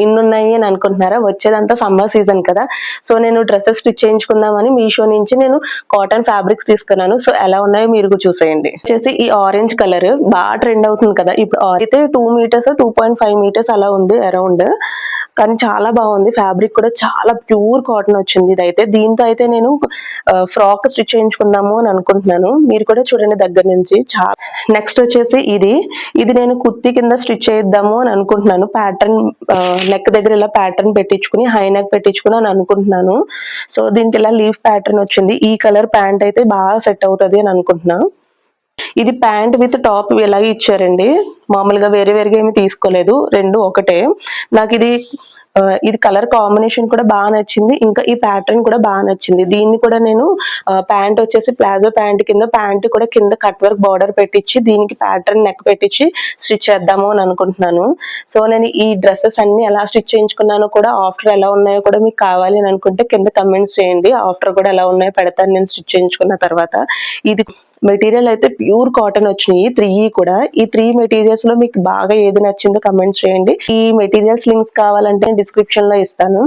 ఇన్ని ఉన్నాయి అని అనుకుంటున్నారా? వచ్చేదంతా సమ్మర్ సీజన్ కదా, సో నేను డ్రెస్సెస్ స్టిచ్ చేయించుకుందామని మీషో నుంచి నేను కాటన్ ఫ్యాబ్రిక్స్ తీసుకున్నాను. సో ఎలా ఉన్నాయో మీరు కూడా చూసేయండి. వచ్చేసి ఈ ఆరెంజ్ కలర్ బాగా ట్రెండ్ అవుతుంది కదా ఇప్పుడు. అయితే 2 మీటర్స్ 2.5 మీటర్స్ అలా ఉంది అరౌండ్, కానీ చాలా బాగుంది. ఫ్యాబ్రిక్ కూడా చాలా ప్యూర్ కాటన్ వచ్చింది ఇదైతే. దీంతో అయితే నేను ఫ్రాక్ స్టిచ్ చేయించుకుందాము అని అనుకుంటున్నాను. మీరు కూడా చూడండి దగ్గర నుంచి. చాలా నెక్స్ట్ వచ్చేసి ఇది నేను కుర్తీ కింద స్టిచ్ చేద్దాము అని అనుకుంటున్నాను. ప్యాటర్న్ నెక్ దగ్గర ఇలా ప్యాటర్న్ పెట్టించుకుని హై నెక్ పెట్టించుకుని అని అనుకుంటున్నాను. సో దీనికి ఇలా లీఫ్ ప్యాటర్న్ వచ్చింది. ఈ కలర్ ప్యాంట్ అయితే బాగా సెట్ అవుతుంది అని అనుకుంటున్నా. ఇది ప్యాంట్ విత్ టాప్ ఇలాగే ఇచ్చారండి. మామూలుగా వేరే వేరేగా ఏమి తీసుకోలేదు, రెండు ఒకటే. నాకు ఇది కలర్ కాంబినేషన్ కూడా బాగా నచ్చింది. ఇంకా ఈ ప్యాటర్న్ కూడా బాగా నచ్చింది. దీన్ని కూడా నేను ప్యాంట్ వచ్చేసి ప్లాజో ప్యాంట్ కింద, ప్యాంట్ కూడా కింద కట్ వర్క్ బార్డర్ పెట్టించి దీనికి ప్యాటర్న్ నెక్ పెట్టించి స్టిచ్ చేద్దాము అని అనుకుంటున్నాను. సో నేను ఈ డ్రెస్సెస్ అన్ని ఎలా స్టిచ్ చేయించుకున్నానో కూడా, ఆఫ్టర్ ఎలా ఉన్నాయో కూడా మీకు కావాలి అని అనుకుంటే కింద కమెంట్స్ చేయండి. ఆఫ్టర్ కూడా ఎలా ఉన్నాయో పెడతాను నేను స్టిచ్ చేయించుకున్న తర్వాత. ఇది మెటీరియల్ అయితే ప్యూర్ కాటన్ వచ్చినాయి 3 కూడా. ఈ 3 మెటీరియల్స్ లో మీకు బాగా ఏది నచ్చిందో కమెంట్స్ చేయండి. ఈ మెటీరియల్స్ లింక్స్ కావాలంటే డిస్క్రిప్షన్ లో ఇస్తాను.